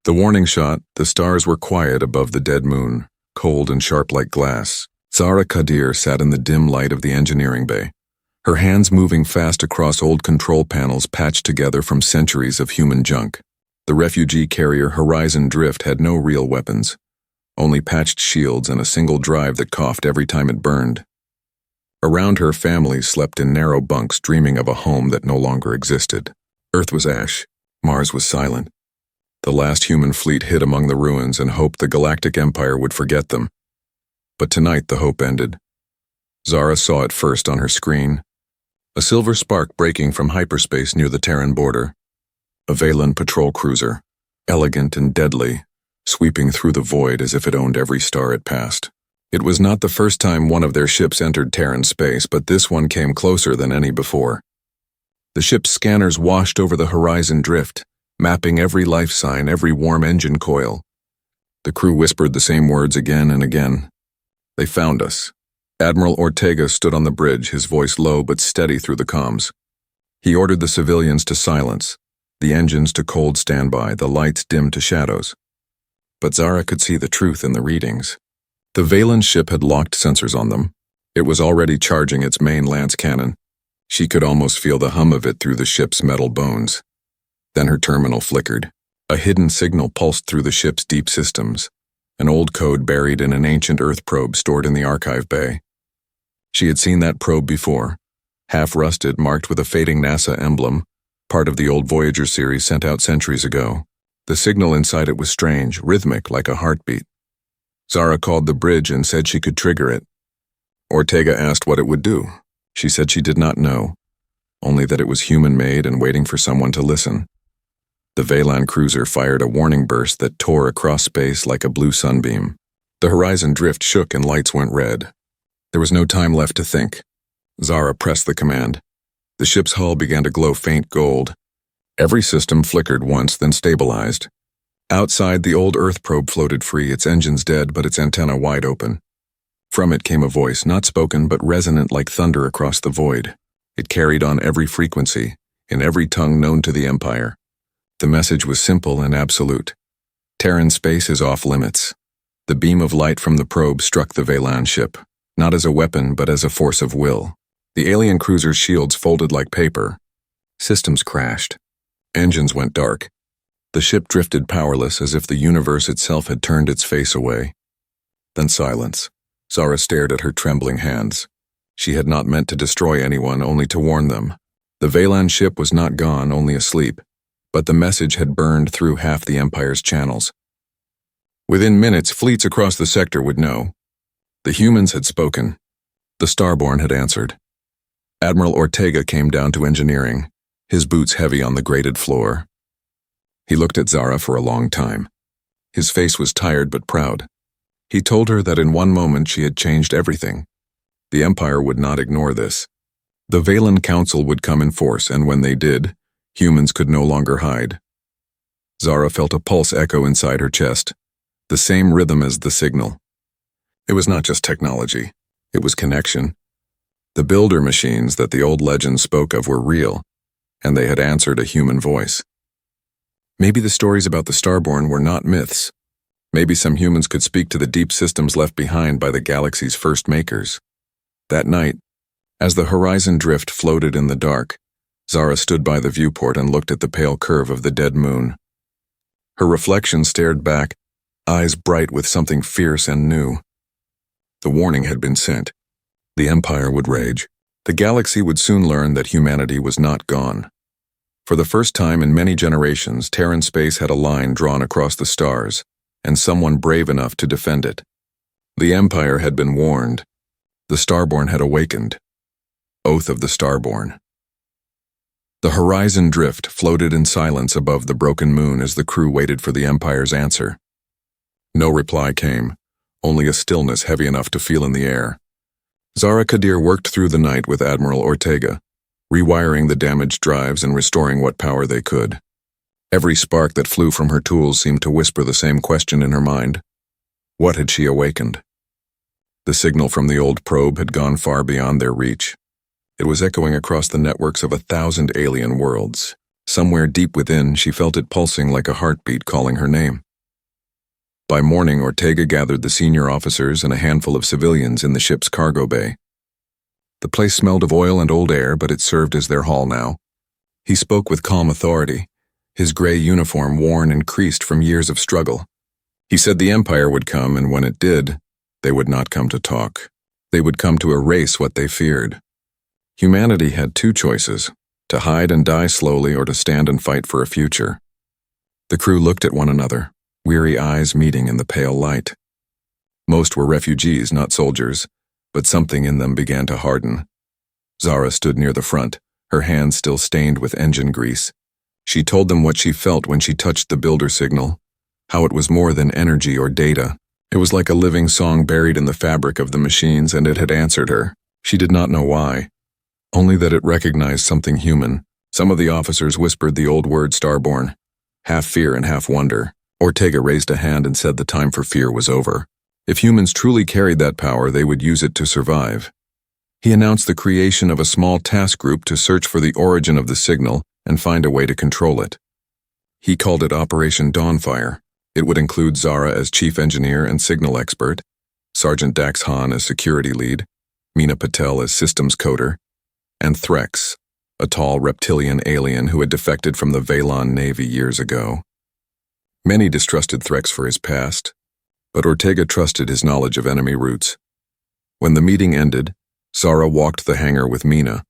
The warning shot, the stars were quiet above the dead moon, cold and sharp like glass. Zara Kadir sat in the dim light of the engineering bay, her hands moving fast across old control panels patched together from centuries of human junk. The refugee carrier Horizon Drift had no real weapons, only patched shields and a single drive that coughed every time it burned. Around her, families slept in narrow bunks dreaming of a home that no longer existed. Earth was ash, Mars was silent. The last human fleet hid among the ruins and hoped the Galactic Empire would forget them. But tonight the hope ended. Zara saw it first on her screen. A silver spark breaking from hyperspace near the Terran border. A Valen patrol cruiser, elegant and deadly, sweeping through the void as if it owned every star it passed. It was not the first time one of their ships entered Terran space, but this one came closer than any before. The ship's scanners washed over the Horizon Drift, mapping every life sign, every warm engine coil. The crew whispered the same words again and again. They found us. Admiral Ortega stood on the bridge, his voice low but steady through the comms. He ordered the civilians to silence, the engines to cold standby, the lights dim to shadows. But Zara could see the truth in the readings. The Valen ship had locked sensors on them. It was already charging its main lance cannon. She could almost feel the hum of it through the ship's metal bones. Then her terminal flickered. A hidden signal pulsed through the ship's deep systems, an old code buried in an ancient Earth probe stored in the archive bay. She had seen that probe before, half-rusted, marked with a fading NASA emblem, part of the old Voyager series sent out centuries ago. The signal inside it was strange, rhythmic, like a heartbeat. Zara called the bridge and said she could trigger it. Ortega asked what it would do. She said she did not know, only that it was human-made and waiting for someone to listen. The Valen cruiser fired a warning burst that tore across space like a blue sunbeam. The Horizon Drift shook and lights went red. There was no time left to think. Zara pressed the command. The ship's hull began to glow faint gold. Every system flickered once, then stabilized. Outside, the old Earth probe floated free, its engines dead but its antenna wide open. From it came a voice, not spoken but resonant like thunder across the void. It carried on every frequency, in every tongue known to the Empire. The message was simple and absolute. Terran space is off limits. The beam of light from the probe struck the Valen ship, not as a weapon but as a force of will. The alien cruiser's shields folded like paper. Systems crashed. Engines went dark. The ship drifted powerless as if the universe itself had turned its face away. Then silence. Zara stared at her trembling hands. She had not meant to destroy anyone, only to warn them. The Valen ship was not gone, only asleep, but the message had burned through half the Empire's channels. Within minutes, fleets across the sector would know. The humans had spoken. The Starborn had answered. Admiral Ortega came down to engineering, his boots heavy on the grated floor. He looked at Zara for a long time. His face was tired but proud. He told her that in one moment she had changed everything. The Empire would not ignore this. The Valen Council would come in force, and when they did, humans could no longer hide. Zara felt a pulse echo inside her chest, the same rhythm as the signal. It was not just technology, it was connection. The builder machines that the old legends spoke of were real, and they had answered a human voice. Maybe the stories about the Starborn were not myths. Maybe some humans could speak to the deep systems left behind by the galaxy's first makers. That night, as the Horizon Drift floated in the dark, Zara stood by the viewport and looked at the pale curve of the dead moon. Her reflection stared back, eyes bright with something fierce and new. The warning had been sent. The Empire would rage. The galaxy would soon learn that humanity was not gone. For the first time in many generations, Terran space had a line drawn across the stars, and someone brave enough to defend it. The Empire had been warned. The Starborn had awakened. Oath of the Starborn. The Horizon Drift floated in silence above the broken moon as the crew waited for the Empire's answer. No reply came, only a stillness heavy enough to feel in the air. Zara Kadir worked through the night with Admiral Ortega, rewiring the damaged drives and restoring what power they could. Every spark that flew from her tools seemed to whisper the same question in her mind. What had she awakened? The signal from the old probe had gone far beyond their reach. It was echoing across the networks of 1,000 alien worlds. Somewhere deep within, she felt it pulsing like a heartbeat calling her name. By morning, Ortega gathered the senior officers and a handful of civilians in the ship's cargo bay. The place smelled of oil and old air, but it served as their hall now. He spoke with calm authority, his gray uniform worn and creased from years of struggle. He said the Empire would come, and when it did, they would not come to talk. They would come to erase what they feared. Humanity had two choices: to hide and die slowly or to stand and fight for a future. The crew looked at one another, weary eyes meeting in the pale light. Most were refugees, not soldiers, but something in them began to harden. Zara stood near the front, her hands still stained with engine grease. She told them what she felt when she touched the builder signal, how it was more than energy or data. It was like a living song buried in the fabric of the machines, and it had answered her. She did not know why, only that it recognized something human. Some of the officers whispered the old word Starborn, half fear and half wonder. Ortega raised a hand and said the time for fear was over. If humans truly carried that power, they would use it to survive. He announced the creation of a small task group to search for the origin of the signal and find a way to control it. He called it Operation Dawnfire. It would include Zara as chief engineer and signal expert, Sergeant Dax Han as security lead, Meena Patel as systems coder, and Threx, a tall reptilian alien who had defected from the Valon Navy years ago. Many distrusted Threx for his past, but Ortega trusted his knowledge of enemy routes. When the meeting ended, Zara walked the hangar with Meena,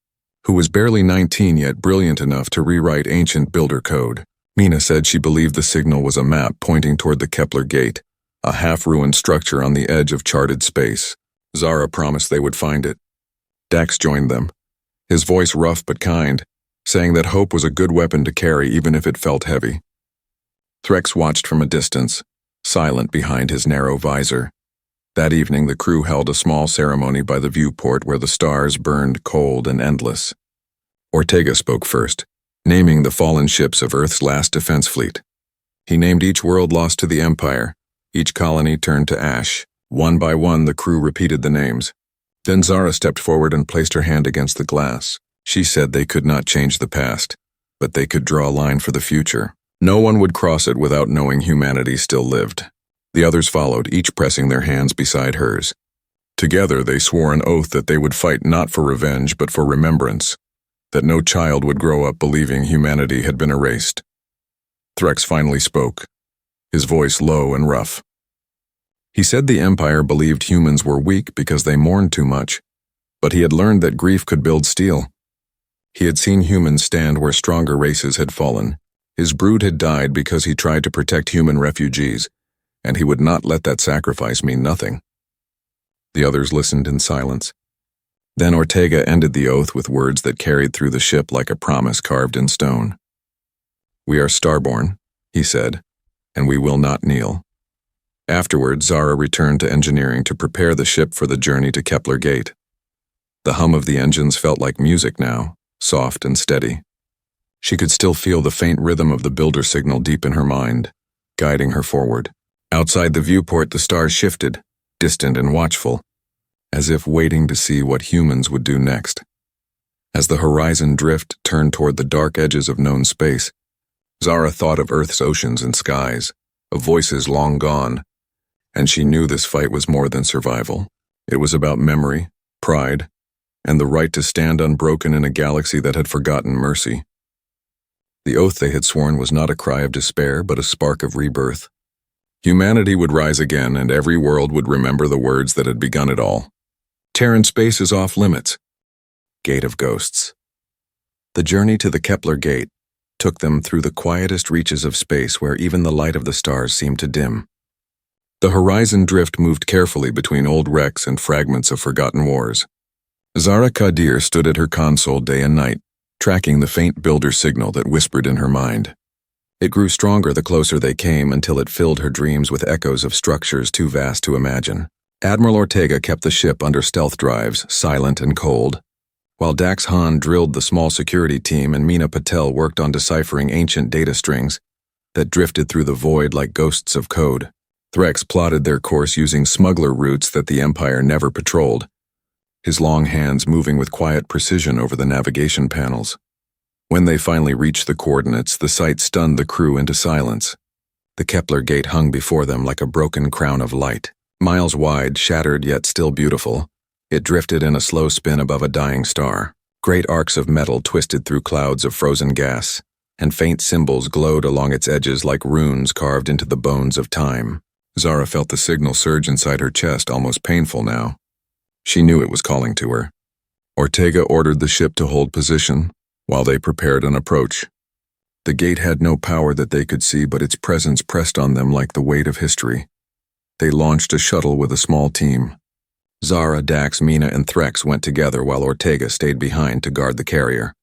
who was barely 19 yet brilliant enough to rewrite ancient builder code. Meena said she believed the signal was a map pointing toward the Kepler Gate, a half-ruined structure on the edge of charted space. Zara promised they would find it. Dax joined them, his voice rough but kind, saying that hope was a good weapon to carry even if it felt heavy. Threx watched from a distance, silent behind his narrow visor. That evening, the crew held a small ceremony by the viewport where the stars burned cold and endless. Ortega spoke first, naming the fallen ships of Earth's last defense fleet. He named each world lost to the Empire, each colony turned to ash. One by one, the crew repeated the names. Then Zara stepped forward and placed her hand against the glass. She said they could not change the past, but they could draw a line for the future. No one would cross it without knowing humanity still lived. The others followed, each pressing their hands beside hers. Together, they swore an oath that they would fight not for revenge but for remembrance, that no child would grow up believing humanity had been erased. Threx finally spoke, his voice low and rough. He said the Empire believed humans were weak because they mourned too much, but he had learned that grief could build steel. He had seen humans stand where stronger races had fallen. His brood had died because he tried to protect human refugees, and he would not let that sacrifice mean nothing. The others listened in silence. Then Ortega ended the oath with words that carried through the ship like a promise carved in stone. "We are Starborn," he said, "and we will not kneel." Afterward, Zara returned to engineering to prepare the ship for the journey to Kepler Gate. The hum of the engines felt like music now, soft and steady. She could still feel the faint rhythm of the builder signal deep in her mind, guiding her forward. Outside the viewport, the stars shifted, distant and watchful, as if waiting to see what humans would do next. As the horizon drift turned toward the dark edges of known space, Zara thought of Earth's oceans and skies, of voices long gone, and she knew this fight was more than survival. It was about memory, pride, and the right to stand unbroken in a galaxy that had forgotten mercy. The oath they had sworn was not a cry of despair, but a spark of rebirth. Humanity would rise again, and every world would remember the words that had begun it all. Terran space is off limits. Gate of Ghosts. The journey to the Kepler Gate took them through the quietest reaches of space where even the light of the stars seemed to dim. The horizon drift moved carefully between old wrecks and fragments of forgotten wars. Zara Kadir stood at her console day and night, tracking the faint builder signal that whispered in her mind. It grew stronger the closer they came until it filled her dreams with echoes of structures too vast to imagine. Admiral Ortega kept the ship under stealth drives, silent and cold, while Dax Han drilled the small security team and Meena Patel worked on deciphering ancient data strings that drifted through the void like ghosts of code. Threx plotted their course using smuggler routes that the Empire never patrolled, his long hands moving with quiet precision over the navigation panels. When they finally reached the coordinates, the sight stunned the crew into silence. The Kepler gate hung before them like a broken crown of light. Miles wide, shattered yet still beautiful, it drifted in a slow spin above a dying star. Great arcs of metal twisted through clouds of frozen gas, and faint symbols glowed along its edges like runes carved into the bones of time. Zara felt the signal surge inside her chest, almost painful now. She knew it was calling to her. Ortega ordered the ship to hold position while they prepared an approach. The gate had no power that they could see, but its presence pressed on them like the weight of history. They launched a shuttle with a small team. Zara, Dax, Mina, and Threx went together while Ortega stayed behind to guard the carrier.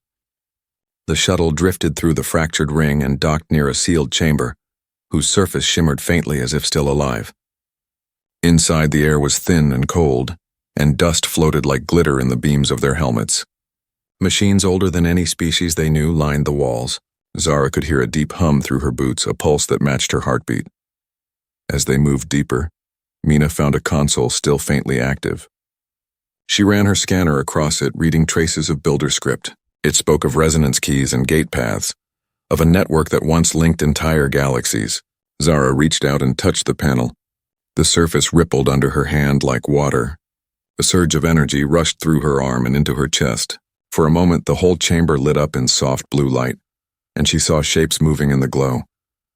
The shuttle drifted through the fractured ring and docked near a sealed chamber, whose surface shimmered faintly as if still alive. Inside, the air was thin and cold, and dust floated like glitter in the beams of their helmets. Machines older than any species they knew lined the walls. Zara could hear a deep hum through her boots, a pulse that matched her heartbeat. As they moved deeper, Mina found a console still faintly active. She ran her scanner across it, reading traces of builder script. It spoke of resonance keys and gate paths, of a network that once linked entire galaxies. Zara reached out and touched the panel. The surface rippled under her hand like water. A surge of energy rushed through her arm and into her chest. For a moment, the whole chamber lit up in soft blue light, and she saw shapes moving in the glow.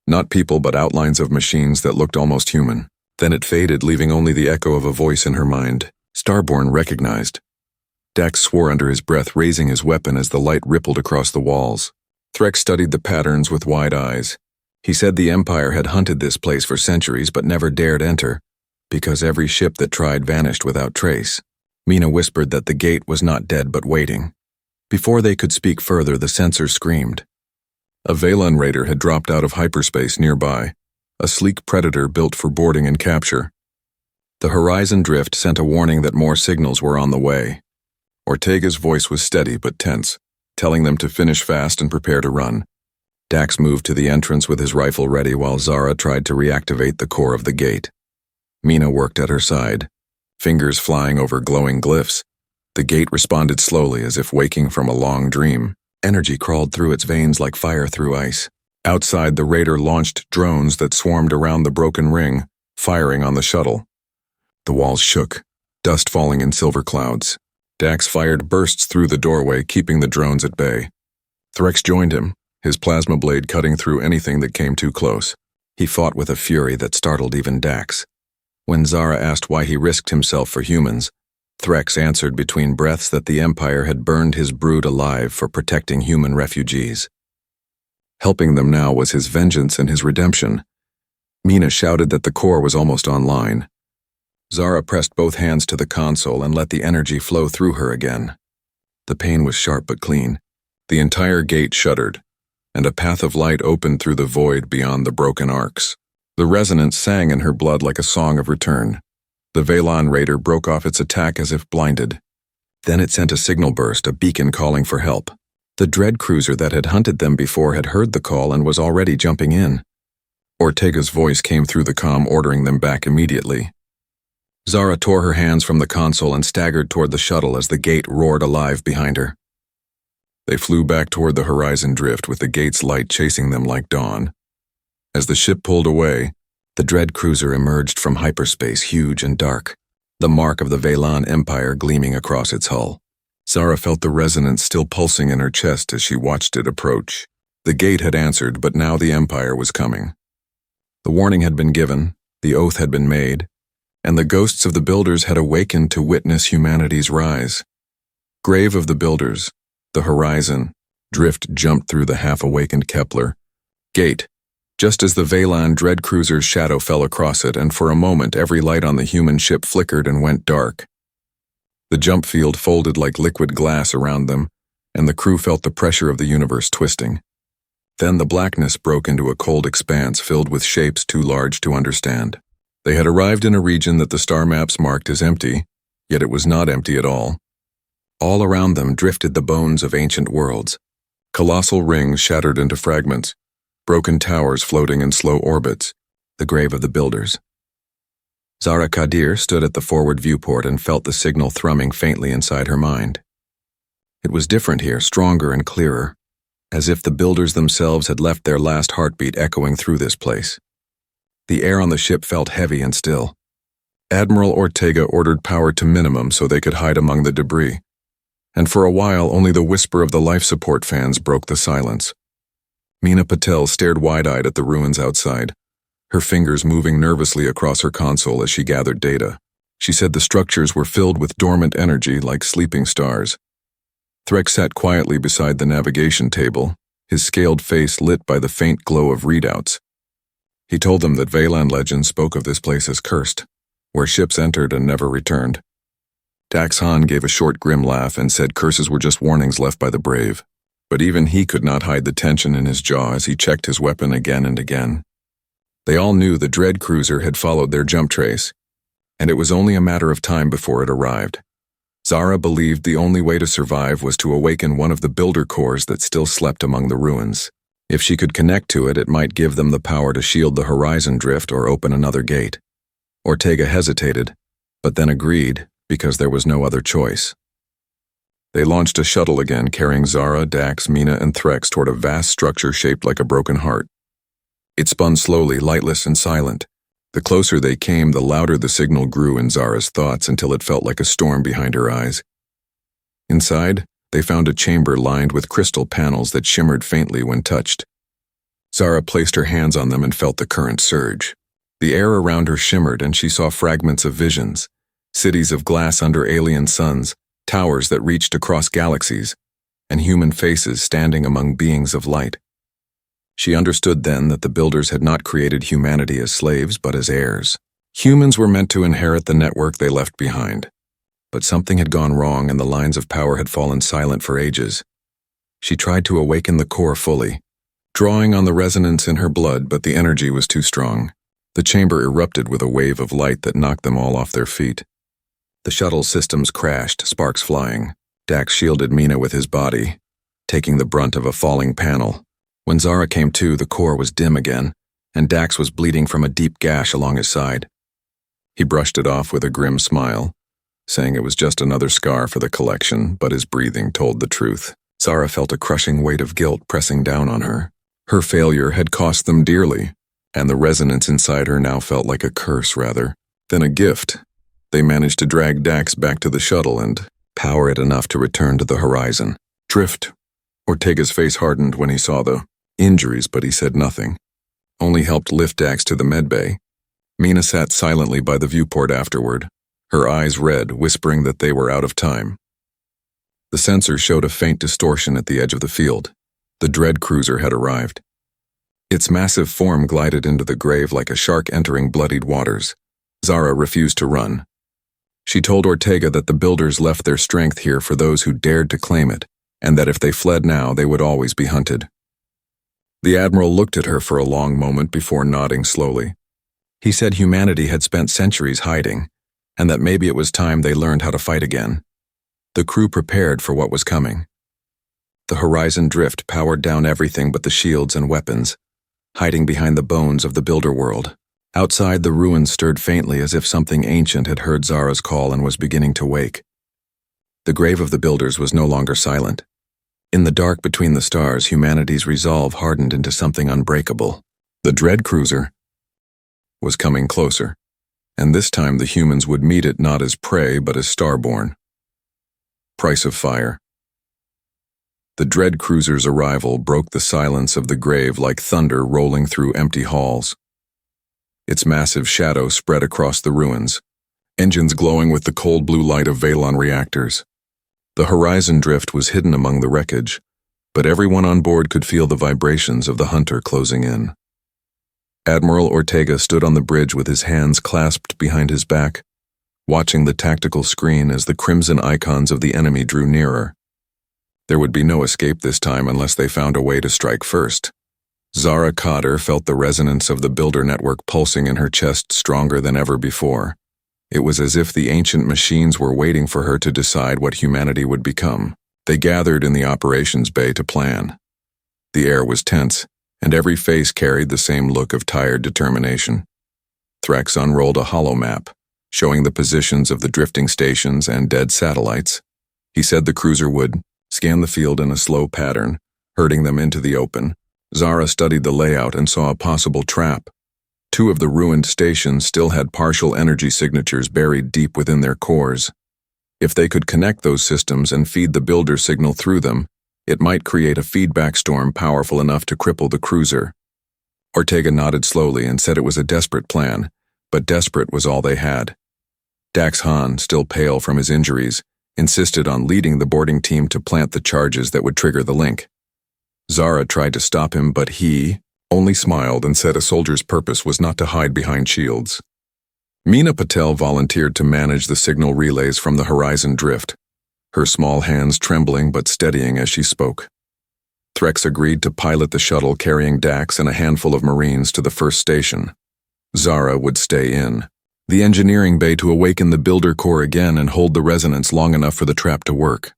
Not people, but outlines of machines that looked almost human. Then it faded, leaving only the echo of a voice in her mind. Starborn recognized. Dax swore under his breath, raising his weapon as the light rippled across the walls. Threx studied the patterns with wide eyes. He said the Empire had hunted this place for centuries but never dared enter, because every ship that tried vanished without trace. Mina whispered that the gate was not dead but waiting. Before they could speak further, the sensor screamed. A Velan raider had dropped out of hyperspace nearby, a sleek predator built for boarding and capture. The horizon drift sent a warning that more signals were on the way. Ortega's voice was steady but tense, telling them to finish fast and prepare to run. Dax moved to the entrance with his rifle ready while Zara tried to reactivate the core of the gate. Mina worked at her side, fingers flying over glowing glyphs. The gate responded slowly, as if waking from a long dream. Energy crawled through its veins like fire through ice. Outside, the raider launched drones that swarmed around the broken ring, firing on the shuttle. The walls shook, dust falling in silver clouds. Dax fired bursts through the doorway, keeping the drones at bay. Threx joined him, his plasma blade cutting through anything that came too close. He fought with a fury that startled even Dax. When Zara asked why he risked himself for humans, Threx answered between breaths that the Empire had burned his brood alive for protecting human refugees. Helping them now was his vengeance and his redemption. Mina shouted that the core was almost online. Zara pressed both hands to the console and let the energy flow through her again. The pain was sharp but clean. The entire gate shuddered, and a path of light opened through the void beyond the broken arcs. The resonance sang in her blood like a song of return. The Velan raider broke off its attack as if blinded. Then it sent a signal burst, a beacon calling for help. The dread cruiser that had hunted them before had heard the call and was already jumping in. Ortega's voice came through the comm, ordering them back immediately. Zara tore her hands from the console and staggered toward the shuttle as the gate roared alive behind her. They flew back toward the horizon drift, with the gate's light chasing them like dawn. As the ship pulled away, the dread cruiser emerged from hyperspace, huge and dark, the mark of the Velan Empire gleaming across its hull. Zara felt the resonance still pulsing in her chest as she watched it approach. The gate had answered, but now the Empire was coming. The warning had been given, the oath had been made, and the ghosts of the builders had awakened to witness humanity's rise. Grave of the builders, the horizon, drift jumped through the half-awakened Kepler. Gate. Just as the Velan dread cruiser's shadow fell across it, and for a moment every light on the human ship flickered and went dark. The jump field folded like liquid glass around them, and the crew felt the pressure of the universe twisting. Then the blackness broke into a cold expanse filled with shapes too large to understand. They had arrived in a region that the star maps marked as empty, yet it was not empty at all. All around them drifted the bones of ancient worlds, colossal rings shattered into fragments, broken towers floating in slow orbits, the grave of the builders. Zara Kadir stood at the forward viewport and felt the signal thrumming faintly inside her mind. It was different here, stronger and clearer. as if the builders themselves had left their last heartbeat echoing through this place. The air on the ship felt heavy and still. Admiral Ortega ordered power to minimum so they could hide among the debris, and for a while only the whisper of the life support fans broke the silence. Meena Patel stared wide-eyed at the ruins outside, her fingers moving nervously across her console as she gathered data. She said the structures were filled with dormant energy like sleeping stars. Threk sat quietly beside the navigation table, his scaled face lit by the faint glow of readouts. He told them that Veylan legends spoke of this place as cursed, where ships entered and never returned. Dax Han gave a short grim laugh and said curses were just warnings left by the brave, but even he could not hide the tension in his jaw as he checked his weapon again and again. They all knew the dread cruiser had followed their jump trace, and it was only a matter of time before it arrived. Zara believed the only way to survive was to awaken one of the builder cores that still slept among the ruins. If she could connect to it, it might give them the power to shield the horizon drift or open another gate. Ortega hesitated, but then agreed because there was no other choice. They launched a shuttle again, carrying Zara, Dax, Meena, and Threx toward a vast structure shaped like a broken heart. It spun slowly, lightless and silent. The closer they came, the louder the signal grew in Zara's thoughts until it felt like a storm behind her eyes. Inside, they found a chamber lined with crystal panels that shimmered faintly when touched. Zara placed her hands on them and felt the current surge. The air around her shimmered and she saw fragments of visions, cities of glass under alien suns, towers that reached across galaxies, and human faces standing among beings of light. She understood then that the builders had not created humanity as slaves but as heirs. Humans were meant to inherit the network they left behind. But something had gone wrong and the lines of power had fallen silent for ages. She tried to awaken the core fully, drawing on the resonance in her blood, but the energy was too strong. The chamber erupted with a wave of light that knocked them all off their feet. The shuttle systems crashed, sparks flying. Dax shielded Meena with his body, taking the brunt of a falling panel. When Zara came to, the core was dim again, and Dax was bleeding from a deep gash along his side. He brushed it off with a grim smile, saying it was just another scar for the collection, but his breathing told the truth. Zara felt a crushing weight of guilt pressing down on her. Her failure had cost them dearly, and the resonance inside her now felt like a curse rather than a gift. They managed to drag Dax back to the shuttle and power it enough to return to the horizon. Drift. Ortega's face hardened when he saw the injuries, but he said nothing. Only helped lift Dax to the medbay. Meena sat silently by the viewport afterward, her eyes red, whispering that they were out of time. The sensor showed a faint distortion at the edge of the field. The dread cruiser had arrived. Its massive form glided into the grave like a shark entering bloodied waters. Zara refused to run. She told Ortega that the builders left their strength here for those who dared to claim it, and that if they fled now, they would always be hunted. The Admiral looked at her for a long moment before nodding slowly. He said humanity had spent centuries hiding, and that maybe it was time they learned how to fight again. The crew prepared for what was coming. The horizon drift powered down everything but the shields and weapons, hiding behind the bones of the builder world. Outside, the ruins stirred faintly as if something ancient had heard Zara's call and was beginning to wake. The grave of the builders was no longer silent. In the dark between the stars, humanity's resolve hardened into something unbreakable. The dread cruiser was coming closer, and this time the humans would meet it not as prey but as starborn. Price of fire. The dread cruiser's arrival broke the silence of the grave like thunder rolling through empty halls. Its massive shadow spread across the ruins, engines glowing with the cold blue light of Veylan reactors. The horizon drift was hidden among the wreckage, but everyone on board could feel the vibrations of the hunter closing in. Admiral Ortega stood on the bridge with his hands clasped behind his back, watching the tactical screen as the crimson icons of the enemy drew nearer. There would be no escape this time unless they found a way to strike first. Zara Cotter felt the resonance of the builder network pulsing in her chest stronger than ever before. It was as if the ancient machines were waiting for her to decide what humanity would become. They gathered in the operations bay to plan. The air was tense, and every face carried the same look of tired determination. Threx unrolled a holomap, showing the positions of the drifting stations and dead satellites. He said the cruiser would scan the field in a slow pattern, herding them into the open. Zara studied the layout and saw a possible trap. Two of the ruined stations still had partial energy signatures buried deep within their cores. If they could connect those systems and feed the builder signal through them, it might create a feedback storm powerful enough to cripple the cruiser. Ortega nodded slowly and said it was a desperate plan, but desperate was all they had. Dax Han, still pale from his injuries, insisted on leading the boarding team to plant the charges that would trigger the link. Zara tried to stop him, but he only smiled and said a soldier's purpose was not to hide behind shields. Meena Patel volunteered to manage the signal relays from the horizon drift, her small hands trembling but steadying as she spoke. Threx agreed to pilot the shuttle carrying Dax and a handful of Marines to the first station. Zara would stay in the engineering bay to awaken the builder core again and hold the resonance long enough for the trap to work.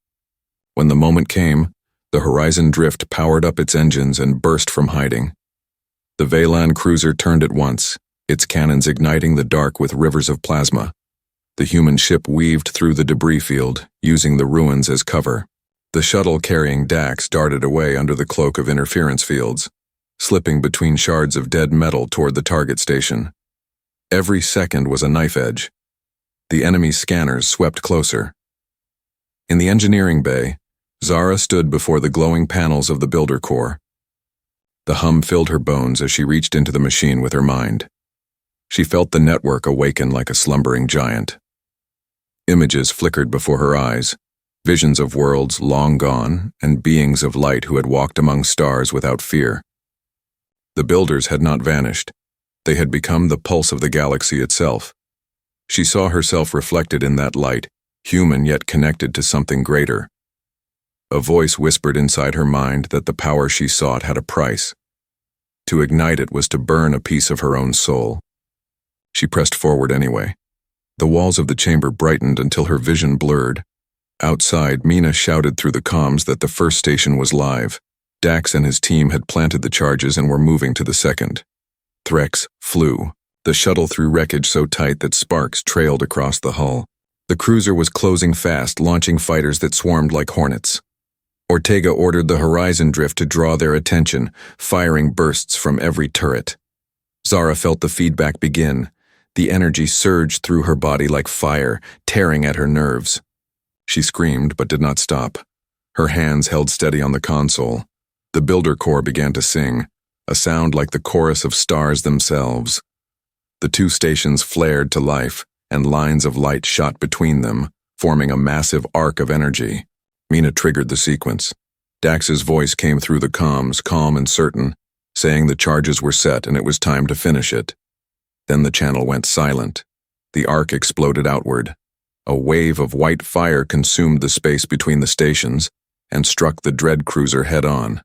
When the moment came, the horizon drift powered up its engines and burst from hiding. The Veylan cruiser turned at once, its cannons igniting the dark with rivers of plasma. The human ship weaved through the debris field, using the ruins as cover. The shuttle carrying Dax darted away under the cloak of interference fields, slipping between shards of dead metal toward the target station. Every second was a knife edge. The enemy's scanners swept closer. In the engineering bay, Zara stood before the glowing panels of the builder core. The hum filled her bones as she reached into the machine with her mind. She felt the network awaken like a slumbering giant. Images flickered before her eyes, visions of worlds long gone and beings of light who had walked among stars without fear. The builders had not vanished. They had become the pulse of the galaxy itself. She saw herself reflected in that light, human yet connected to something greater. A voice whispered inside her mind that the power she sought had a price. To ignite it was to burn a piece of her own soul. She pressed forward anyway. The walls of the chamber brightened until her vision blurred. Outside, Meena shouted through the comms that the first station was live. Dax and his team had planted the charges and were moving to the second. Threx flew, the shuttle through wreckage so tight that sparks trailed across the hull. The cruiser was closing fast, launching fighters that swarmed like hornets. Ortega ordered the horizon drift to draw their attention, firing bursts from every turret. Zara felt the feedback begin. The energy surged through her body like fire, tearing at her nerves. She screamed but did not stop. Her hands held steady on the console. The builder core began to sing, a sound like the chorus of stars themselves. The two stations flared to life, and lines of light shot between them, forming a massive arc of energy. Meena triggered the sequence. Dax's voice came through the comms, calm and certain, saying the charges were set and it was time to finish it. Then the channel went silent. The arc exploded outward. A wave of white fire consumed the space between the stations and struck the dread cruiser head-on.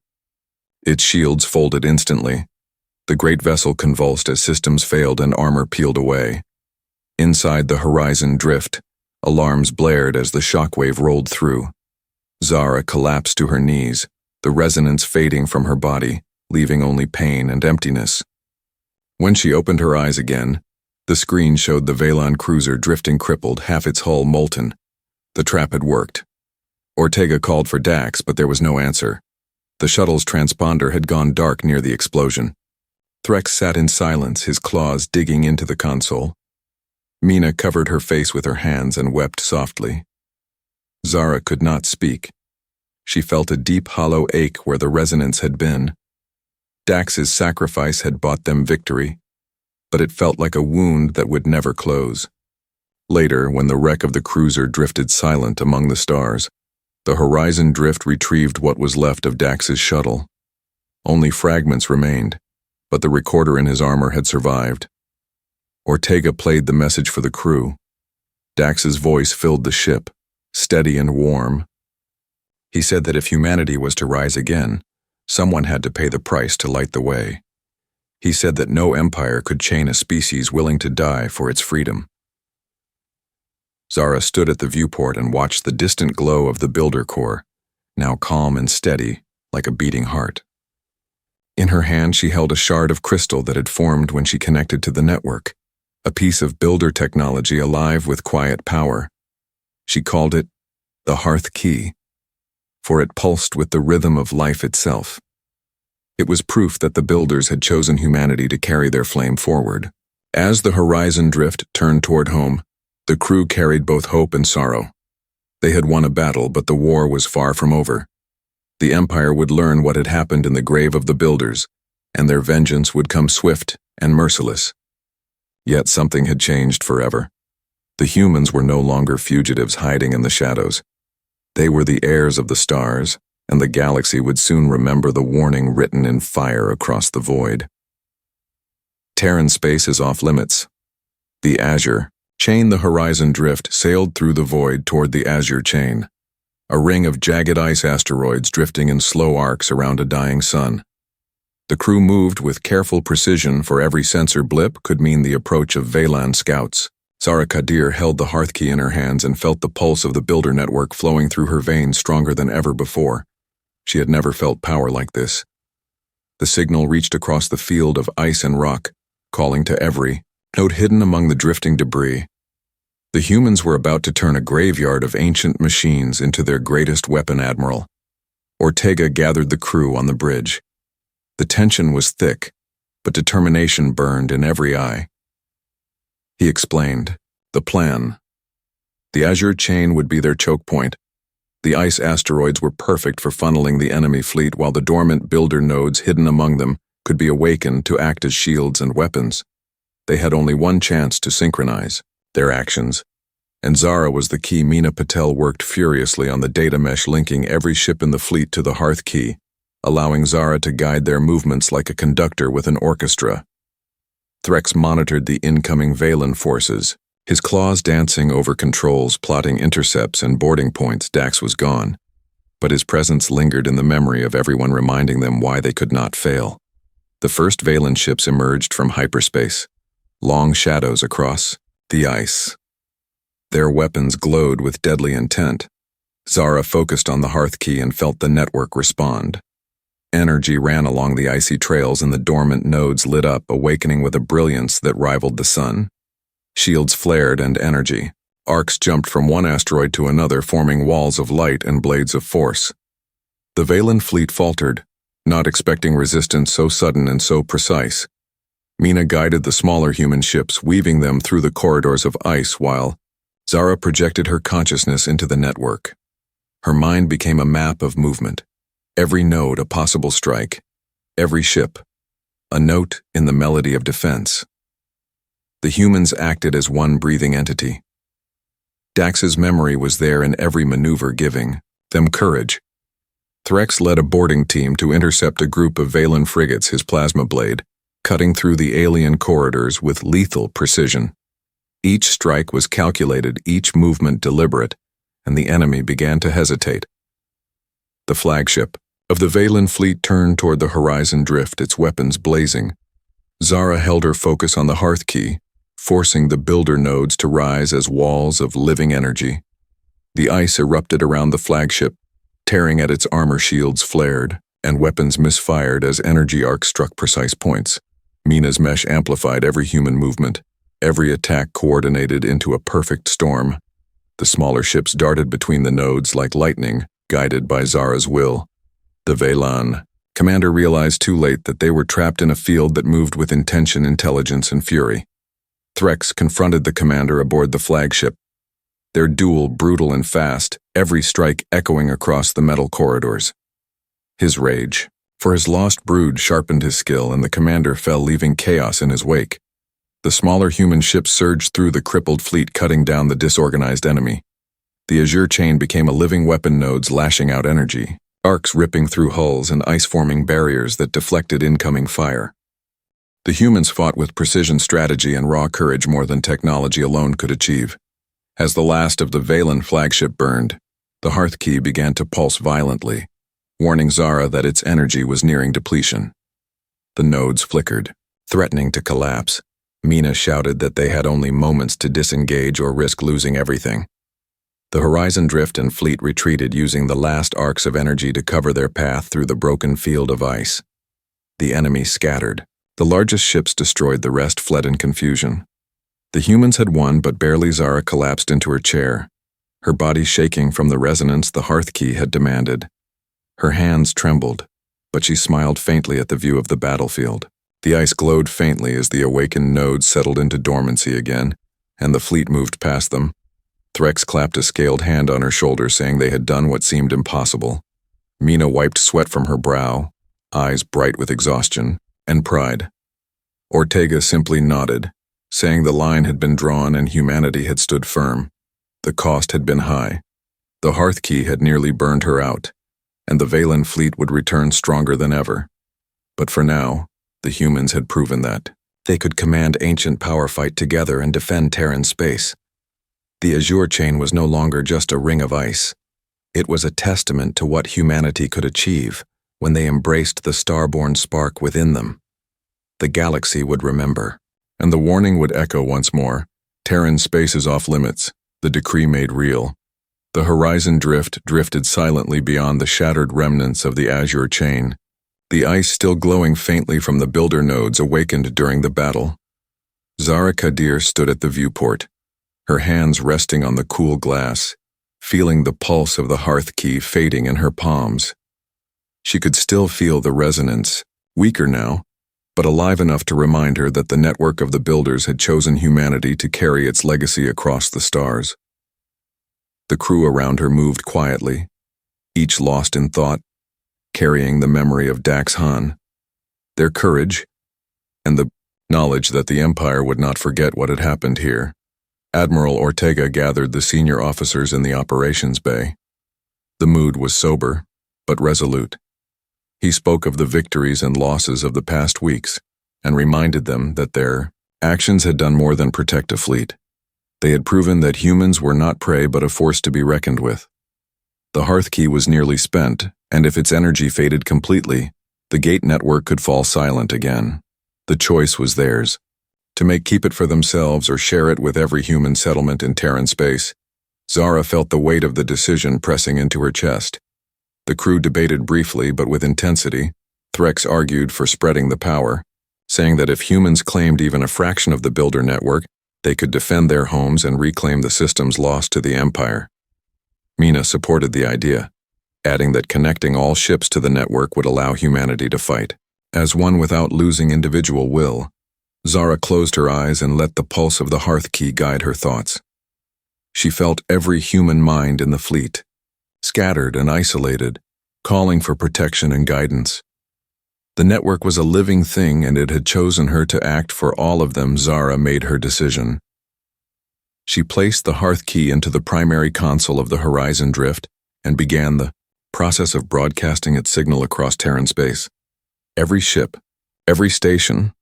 Its shields folded instantly. The great vessel convulsed as systems failed and armor peeled away. Inside the horizon drift, alarms blared as the shockwave rolled through. Zara collapsed to her knees, the resonance fading from her body, leaving only pain and emptiness. When she opened her eyes again, the screen showed the Veylan cruiser drifting crippled, half its hull molten. The trap had worked. Ortega called for Dax, but there was no answer. The shuttle's transponder had gone dark near the explosion. Threx sat in silence, his claws digging into the console. Meena covered her face with her hands and wept softly. Zara could not speak. She felt a deep hollow ache where the resonance had been. Dax's sacrifice had bought them victory, but it felt like a wound that would never close. Later, when the wreck of the cruiser drifted silent among the stars, the horizon drift retrieved what was left of Dax's shuttle. Only fragments remained, but the recorder in his armor had survived. Ortega played the message for the crew. Dax's voice filled the ship, steady and warm. He said that if humanity was to rise again, someone had to pay the price to light the way. He said that no empire could chain a species willing to die for its freedom. Zara stood at the viewport and watched the distant glow of the builder core, now calm and steady, like a beating heart. In her hand she held a shard of crystal that had formed when she connected to the network, a piece of builder technology alive with quiet power. She called it the Hearth Key. for it pulsed with the rhythm of life itself. It was proof that the builders had chosen humanity to carry their flame forward. As the horizon drift turned toward home, the crew carried both hope and sorrow. They had won a battle, but the war was far from over. The Empire would learn what had happened in the grave of the builders, and their vengeance would come swift and merciless. Yet something had changed forever. The humans were no longer fugitives hiding in the shadows. They were the heirs of the stars, and the galaxy would soon remember the warning written in fire across the void. Terran space is off limits. The Azure Chain. The horizon drift sailed through the void toward the Azure Chain, a ring of jagged ice asteroids drifting in slow arcs around a dying sun. The crew moved with careful precision, for every sensor blip could mean the approach of Veylan scouts. Zara Kadir held the hearth key in her hands and felt the pulse of the builder network flowing through her veins stronger than ever before. She had never felt power like this. The signal reached across the field of ice and rock, calling to every node hidden among the drifting debris. The humans were about to turn a graveyard of ancient machines into their greatest weapon. Admiral Ortega gathered the crew on the bridge. The tension was thick, but determination burned in every eye. He explained the plan. The Azure Chain would be their choke point. The ice asteroids were perfect for funneling the enemy fleet, while the dormant builder nodes hidden among them could be awakened to act as shields and weapons. They had only one chance to synchronize their actions, and Zara was the key. Meena Patel worked furiously on the data mesh linking every ship in the fleet to the hearth key, allowing Zara to guide their movements like a conductor with an orchestra. Threx monitored the incoming Veylan forces, his claws dancing over controls, plotting intercepts and boarding points. Dax was gone, but his presence lingered in the memory of everyone, reminding them why they could not fail. The first Veylan ships emerged from hyperspace, long shadows across the ice. Their weapons glowed with deadly intent. Zara focused on the hearth key and felt the network respond. Energy ran along the icy trails, and the dormant nodes lit up, awakening with a brilliance that rivaled the sun. Shields flared and energy. Arcs jumped from one asteroid to another, forming walls of light and blades of force. The Veylan fleet faltered, not expecting resistance so sudden and so precise. Meena guided the smaller human ships, weaving them through the corridors of ice, while Zara projected her consciousness into the network. Her mind became a map of movement. Every node a possible strike, every ship a note in the melody of defense. The humans acted as one breathing entity. Dax's memory was there in every maneuver, giving them courage. Threx led a boarding team to intercept a group of Veylan frigates, his plasma blade cutting through the alien corridors with lethal precision. Each strike was calculated, each movement deliberate, and the enemy began to hesitate. The flagship of the Veylan fleet turned toward the horizon drift, its weapons blazing. Zara held her focus on the hearth key, forcing the builder nodes to rise as walls of living energy. The ice erupted around the flagship, tearing at its armor. Shields flared, and weapons misfired as energy arcs struck precise points. Meena's mesh amplified every human movement, every attack coordinated into a perfect storm. The smaller ships darted between the nodes like lightning, guided by Zara's will. The Veylan commander realized too late that they were trapped in a field that moved with intention, intelligence, and fury. Threx confronted the commander aboard the flagship, their duel brutal and fast, every strike echoing across the metal corridors. His rage for his lost brood sharpened his skill, and the commander fell, leaving chaos in his wake. The smaller human ships surged through the crippled fleet, cutting down the disorganized enemy. The Azure Chain became a living weapon, nodes lashing out energy, arcs ripping through hulls, and ice-forming barriers that deflected incoming fire. The humans fought with precision, strategy, and raw courage, more than technology alone could achieve. As the last of the Veylan flagship burned, the hearth key began to pulse violently, warning Zara that its energy was nearing depletion. The nodes flickered, threatening to collapse. Meena shouted that they had only moments to disengage or risk losing everything. The horizon drift and fleet retreated, using the last arcs of energy to cover their path through the broken field of ice. The enemy scattered. The largest ships destroyed, the rest fled in confusion. The humans had won, but barely. Zara collapsed into her chair, her body shaking from the resonance the hearth key had demanded. Her hands trembled, but she smiled faintly at the view of the battlefield. The ice glowed faintly as the awakened nodes settled into dormancy again, and the fleet moved past them. Threx clapped a scaled hand on her shoulder, saying they had done what seemed impossible. Mina wiped sweat from her brow, eyes bright with exhaustion and pride. Ortega simply nodded, saying the line had been drawn and humanity had stood firm. The cost had been high. The Hearthkey had nearly burned her out, and the Valen fleet would return stronger than ever. But for now, the humans had proven that they could command ancient power fight together and defend Terran space. The Azure chain was no longer just a ring of ice. It was a testament to what humanity could achieve when they embraced the starborn spark within them. The galaxy would remember, and the warning would echo once more. Terran space is off limits, the decree made real. The horizon drift drifted silently beyond the shattered remnants of the Azure chain. The ice still glowing faintly from the builder nodes awakened during the battle. Zara Kadir stood at the viewport, her hands resting on the cool glass, feeling the pulse of the Hearthkey fading in her palms. She could still feel the resonance, weaker now, but alive enough to remind her that the network of the builders had chosen humanity to carry its legacy across the stars. The crew around her moved quietly, each lost in thought, carrying the memory of Dax Han, their courage, and the knowledge that the Empire would not forget what had happened here. Admiral Ortega gathered the senior officers in the operations bay. The mood was sober, but resolute. He spoke of the victories and losses of the past weeks, and reminded them that their actions had done more than protect a fleet. They had proven that humans were not prey but a force to be reckoned with. The Hearthkey was nearly spent, and if its energy faded completely, the gate network could fall silent again. The choice was theirs, to keep it for themselves or share it with every human settlement in Terran space. Zara felt the weight of the decision pressing into her chest. The crew debated briefly but with intensity. Threx argued for spreading the power, saying that if humans claimed even a fraction of the builder network, they could defend their homes and reclaim the systems lost to the Empire. Mina supported the idea, adding that connecting all ships to the network would allow humanity to fight as one without losing individual will. Zara closed her eyes and let the pulse of the Hearthkey guide her thoughts. She felt every human mind in the fleet, scattered and isolated, calling for protection and guidance. The network was a living thing, and it had chosen her to act for all of them. Zara made her decision. She placed the Hearthkey into the primary console of the Horizon Drift and began the process of broadcasting its signal across Terran space. Every ship, every station,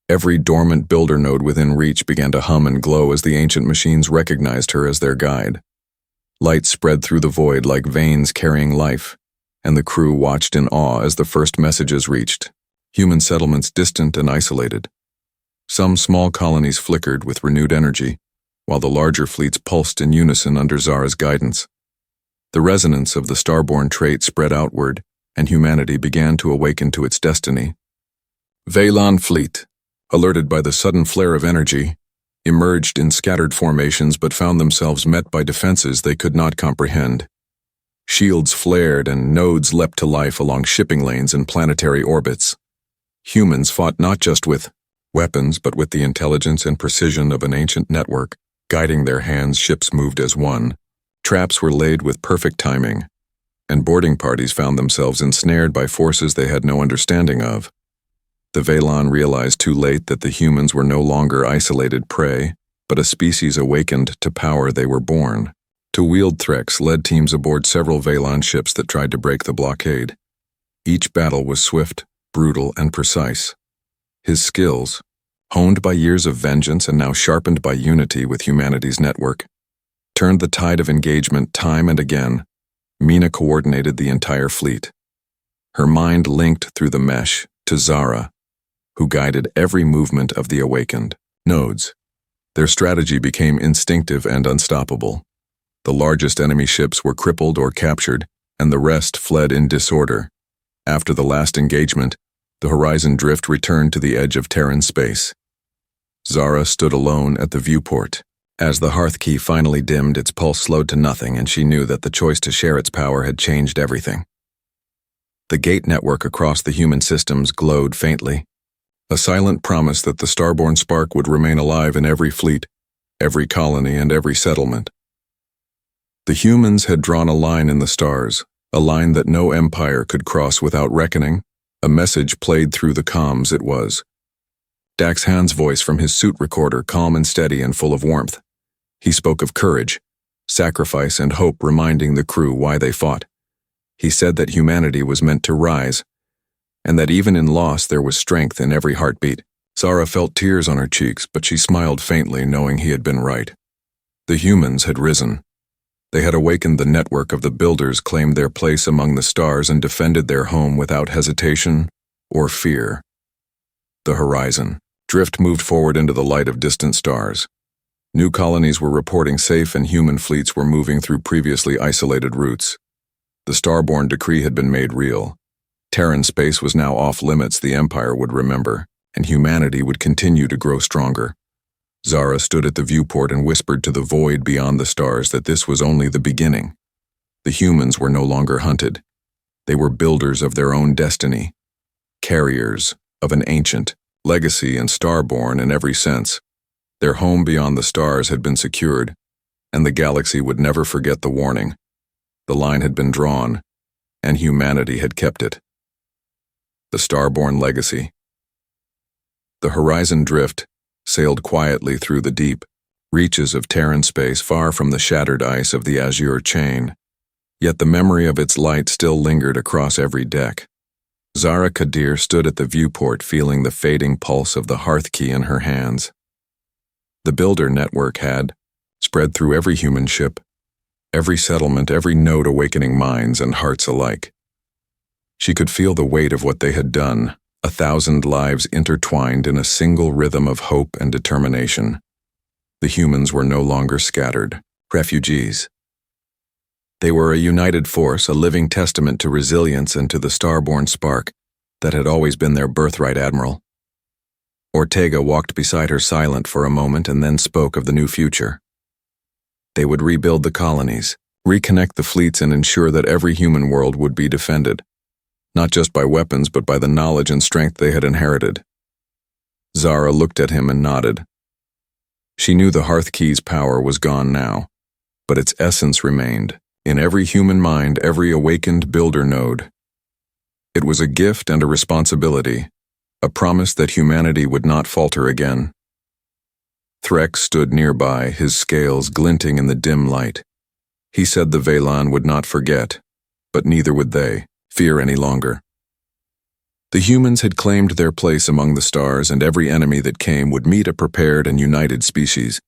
every dormant builder node within reach began to hum and glow as the ancient machines recognized her as their guide. Light spread through the void like veins carrying life, and the crew watched in awe as the first messages reached human settlements distant and isolated. Some small colonies flickered with renewed energy, while the larger fleets pulsed in unison under Zara's guidance. The resonance of the Starborn trait spread outward, and humanity began to awaken to its destiny. Valen fleet, alerted by the sudden flare of energy, emerged in scattered formations but found themselves met by defenses they could not comprehend. Shields flared and nodes leapt to life along shipping lanes and planetary orbits. Humans fought not just with weapons but with the intelligence and precision of an ancient network. Guiding their hands, ships moved as one. Traps were laid with perfect timing, and boarding parties found themselves ensnared by forces they had no understanding of. The Valen realized too late that the humans were no longer isolated prey, but a species awakened to power they were born. To wield Threx led teams aboard several Valen ships that tried to break the blockade. Each battle was swift, brutal, and precise. His skills, honed by years of vengeance and now sharpened by unity with humanity's network, turned the tide of engagement time and again. Mina coordinated the entire fleet. Her mind linked through the mesh to Zara, who guided every movement of the awakened nodes. Their strategy became instinctive and unstoppable. The largest enemy ships were crippled or captured, and the rest fled in disorder. After the last engagement, the Horizon Drift returned to the edge of Terran space. Zara stood alone at the viewport. As the Hearthkey finally dimmed, its pulse slowed to nothing, and she knew that the choice to share its power had changed everything. The gate network across the human systems glowed faintly, a silent promise that the Starborn spark would remain alive in every fleet, every colony, and every settlement. The humans had drawn a line in the stars, a line that no empire could cross without reckoning. A message played through the comms. It was Dax Han's voice from his suit recorder, calm and steady and full of warmth. He spoke of courage, sacrifice, and hope, reminding the crew why they fought. He said that humanity was meant to rise, and that even in loss there was strength in every heartbeat. Zara felt tears on her cheeks, but she smiled faintly, knowing he had been right. The humans had risen. They had awakened the network of the builders, claimed their place among the stars, and defended their home without hesitation or fear. The horizon. Drift moved forward into the light of distant stars. New colonies were reporting safe, and human fleets were moving through previously isolated routes. The Starborn decree had been made real. Terran space was now off limits. The Empire would remember, and humanity would continue to grow stronger. Zara stood at the viewport and whispered to the void beyond the stars that this was only the beginning. The humans were no longer hunted. They were builders of their own destiny, carriers of an ancient legacy, and Starborn in every sense. Their home beyond the stars had been secured, and the galaxy would never forget the warning. The line had been drawn, and humanity had kept it. The Starborn legacy. The horizon drift sailed quietly through the deep reaches of Terran space, far from the shattered ice of the Azure chain. Yet the memory of its light still lingered across every deck. Zara Kadir stood at the viewport, feeling the fading pulse of the hearth key in her hands. The builder network had spread through every human ship, every settlement, every node, awakening minds and hearts alike. She could feel the weight of what they had done, 1,000 lives intertwined in a single rhythm of hope and determination. The humans were no longer scattered refugees. They were a united force, a living testament to resilience and to the Starborn spark that had always been their birthright. Admiral Ortega walked beside her, silent for a moment, and then spoke of the new future. They would rebuild the colonies, reconnect the fleets, and ensure that every human world would be defended, not just by weapons but by the knowledge and strength they had inherited. Zara looked at him and nodded. She knew the hearth key's power was gone now, but its essence remained, in every human mind, every awakened builder node. It was a gift and a responsibility, a promise that humanity would not falter again. Threk stood nearby, his scales glinting in the dim light. He said the Velan would not forget, but neither would they fear any longer. The humans had claimed their place among the stars, and every enemy that came would meet a prepared and united species.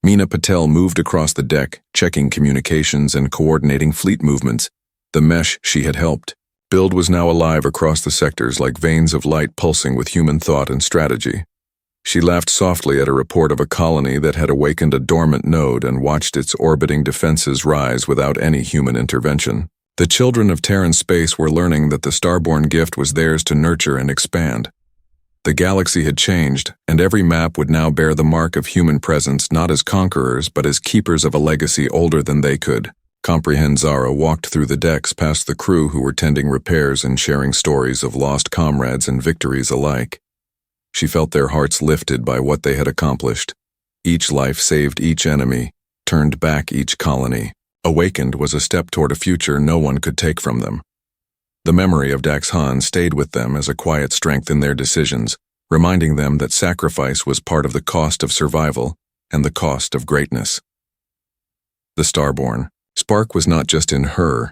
Meena Patel moved across the deck, checking communications and coordinating fleet movements. The mesh she had helped build was now alive across the sectors, like veins of light pulsing with human thought and strategy. She laughed softly at a report of a colony that had awakened a dormant node and watched its orbiting defenses rise without any human intervention. The children of Terran space were learning that the Starborn gift was theirs to nurture and expand. The galaxy had changed, and every map would now bear the mark of human presence, not as conquerors but as keepers of a legacy older than they could comprehend. Zara walked through the decks, past the crew who were tending repairs and sharing stories of lost comrades and victories alike. She felt their hearts lifted by what they had accomplished. Each life saved each enemy, turned back each colony. Awakened was a step toward a future no one could take from them. The memory of Dax Han stayed with them as a quiet strength in their decisions, reminding them that sacrifice was part of the cost of survival and the cost of greatness. The Starborn spark was not just in her.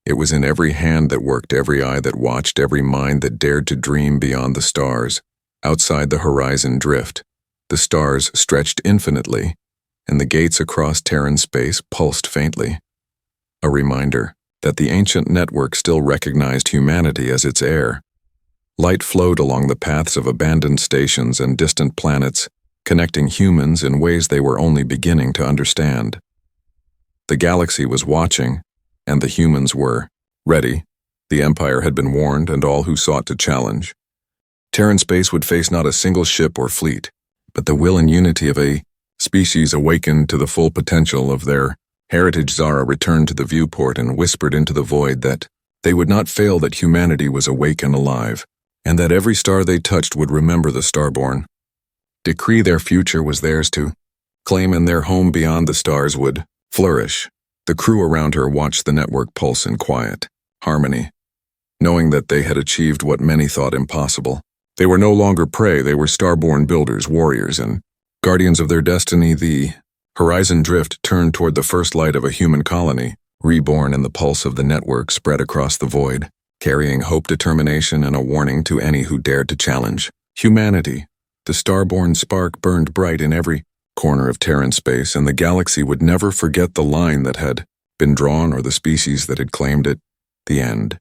It was in every hand that worked, every eye that watched, every mind that dared to dream beyond the stars. Outside the horizon drift, the stars stretched infinitely, and the gates across Terran space pulsed faintly. A reminder that the ancient network still recognized humanity as its heir. Light flowed along the paths of abandoned stations and distant planets, connecting humans in ways they were only beginning to understand. The galaxy was watching, and the humans were ready. The Empire had been warned, and all who sought to challenge. Terran space would face not a single ship or fleet, but the will and unity of a species awakened to the full potential of their heritage. Zara returned to the viewport and whispered into the void that They would not fail that humanity was awake and alive, and that every star they touched would remember the Starborn. Decree their future was theirs to claim, and their home beyond the stars would flourish. The crew around her watched the network pulse in quiet harmony, knowing that they had achieved what many thought impossible. They were no longer prey, they were Starborn builders, warriors, and guardians of their destiny. The horizon drift turned toward the first light of a human colony, reborn, and the pulse of the network spread across the void, carrying hope, determination, and a warning to any who dared to challenge humanity. The Starborn spark burned bright in every corner of Terran space, and the galaxy would never forget the line that had been drawn or the species that had claimed it. The end.